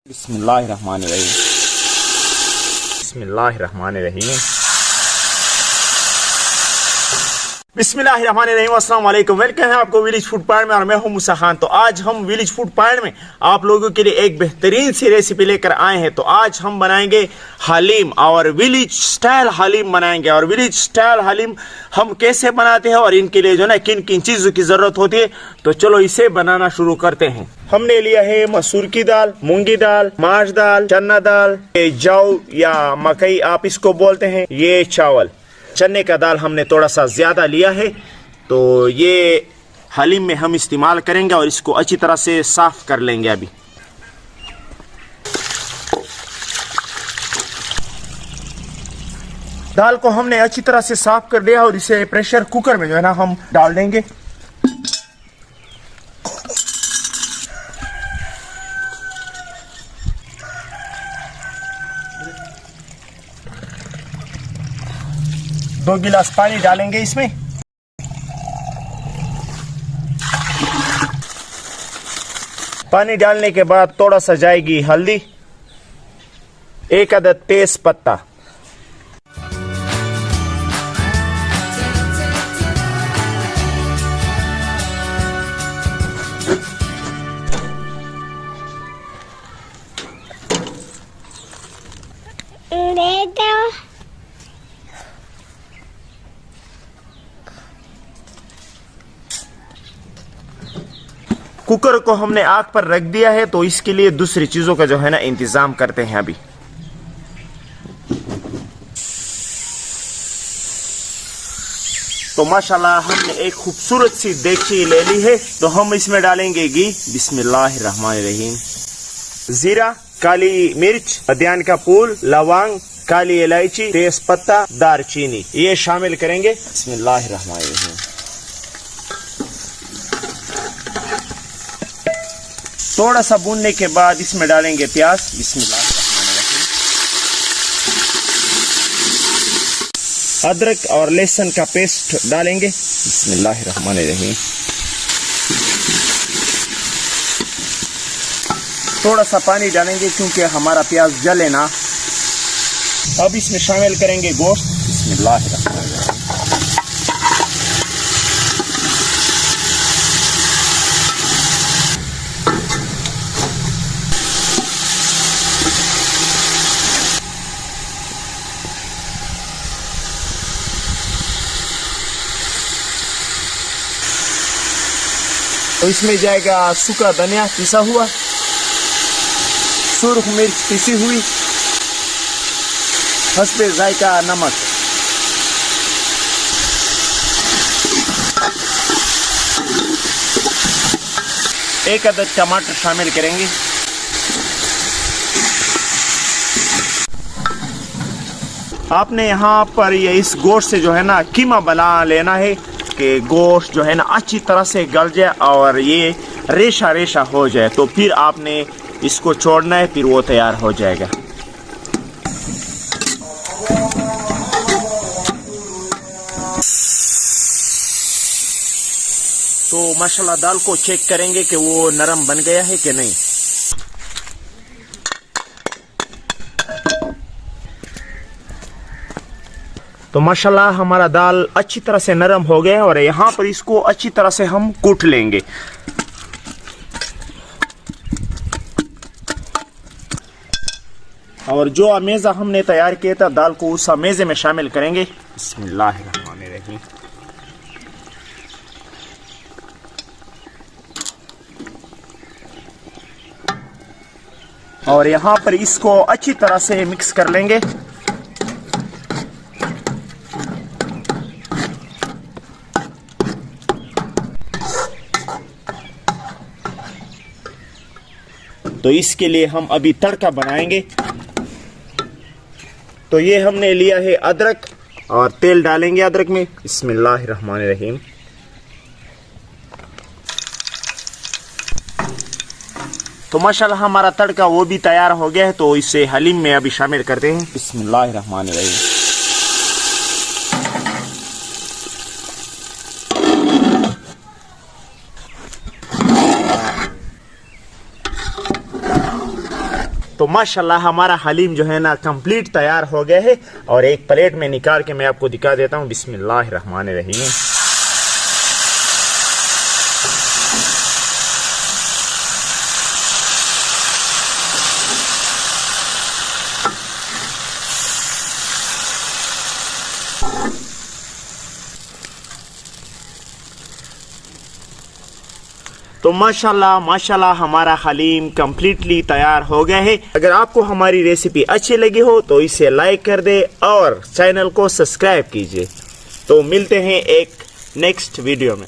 बिस्मिल्लाहिर्रहमानिर्रहीम। बिस्मिल्लाहिर्रहमानिर्रहीम। बिस्मिल्लाहिर्रहमानिर्रहीम। अस्सलाम वालेकुम। वेलकम है आपको विलेज फूड पॉइंट में और मैं हूं मूसा खान। तो आज हम विलेज फूड पॉइंट में आप लोगों के लिए एक बेहतरीन सी रेसिपी लेकर आए हैं। तो आज हम बनाएंगे हलीम और विलेज स्टाइल हलीम बनाएंगे। और विलेज स्टाइल हलीम हम कैसे बनाते हैं और इनके लिए जो है किन किन चीज़ों की ज़रूरत होती है, तो चलो इसे बनाना शुरू करते हैं। हमने लिया है मसूर की दाल, मूंगी दाल, माश दाल, चना दाल, जौ या मकई आप इसको बोलते हैं, ये चावल। चने का दाल हमने थोड़ा सा ज़्यादा लिया है। तो ये हलीम में हम इस्तेमाल करेंगे और इसको अच्छी तरह से साफ़ कर लेंगे। अभी दाल को हमने अच्छी तरह से साफ़ कर दिया और इसे प्रेशर कुकर में जो है ना हम डाल देंगे। दो गिलास पानी डालेंगे इसमें। पानी डालने के बाद थोड़ा सा जाएगी हल्दी, एक अदद तेज पत्ता, कुकर को हमने आग पर रख दिया है। तो इसके लिए दूसरी चीजों का जो है ना इंतजाम करते हैं। अभी तो माशाल्लाह हमने एक खूबसूरत सी देगची ले ली है। तो हम इसमें डालेंगे घी। बिस्मिल्लाहिर्रहमानिर्रहीम। जीरा, काली मिर्च, अदरक का फूल, लौंग, काली इलायची, तेज पत्ता, दालचीनी, ये शामिल करेंगे। बिस्मिल्लाहिर्रहमानिर्रहीम। थोड़ा सा भूनने के बाद इसमें डालेंगे प्याज। बिस्मिल्लाहिर्रहमानिर्रहीम। अदरक और लहसुन का पेस्ट डालेंगे। बिस्मिल्लाहिर्रहमानिर्रहीम। थोड़ा सा पानी डालेंगे क्योंकि हमारा प्याज जले ना। अब इसमें शामिल करेंगे गोश्त। बिस्मिल्लाहिर्रहमानिर्रहीम। तो इसमें जाएगा सूखा धनिया पिसा हुआ, सुर्ख मिर्च पिसी हुई, हस्बे जायका नमक, एक अदद टमाटर शामिल करेंगे। आपने यहाँ पर ये इस गोश्त से जो है ना कीमा बना लेना है कि गोश्त जो है ना अच्छी तरह से गल जाए और ये रेशा रेशा हो जाए। तो फिर आपने इसको छोड़ना है, फिर वो तैयार हो जाएगा। तो माशाल्लाह दाल को चेक करेंगे कि वो नरम बन गया है कि नहीं। तो माशाल्लाह हमारा दाल अच्छी तरह से नरम हो गया है और यहाँ पर इसको अच्छी तरह से हम कूट लेंगे। और जो अमेज़ा हमने तैयार किया था दाल को उस अमेज़े में शामिल करेंगे। बिस्मिल्लाहिर्रहमानिर्रहीम। और यहाँ पर इसको अच्छी तरह से मिक्स कर लेंगे। तो इसके लिए हम अभी तड़का बनाएंगे। तो ये हमने लिया है अदरक और तेल डालेंगे अदरक में। बिस्मिल्लाहिर्रहमानिर्रहीम। तो माशाल्लाह हमारा तड़का वो भी तैयार हो गया है। तो इसे हलीम में अभी शामिल करते हैं। बिस्मिल्लाहिर्रहमानिर्रहीम। तो माशाल्लाह हमारा हलीम जो है ना कंप्लीट तैयार हो गया है। और एक प्लेट में निकाल के मैं आपको दिखा देता हूँ। बिस्मिल्लाहिर्रहमानिर्रहीम। तो माशाल्लाह माशाल्लाह हमारा हलीम कम्प्लीटली तैयार हो गया है। अगर आपको हमारी रेसिपी अच्छी लगी हो तो इसे लाइक कर दे और चैनल को सब्सक्राइब कीजिए। तो मिलते हैं एक नेक्स्ट वीडियो में।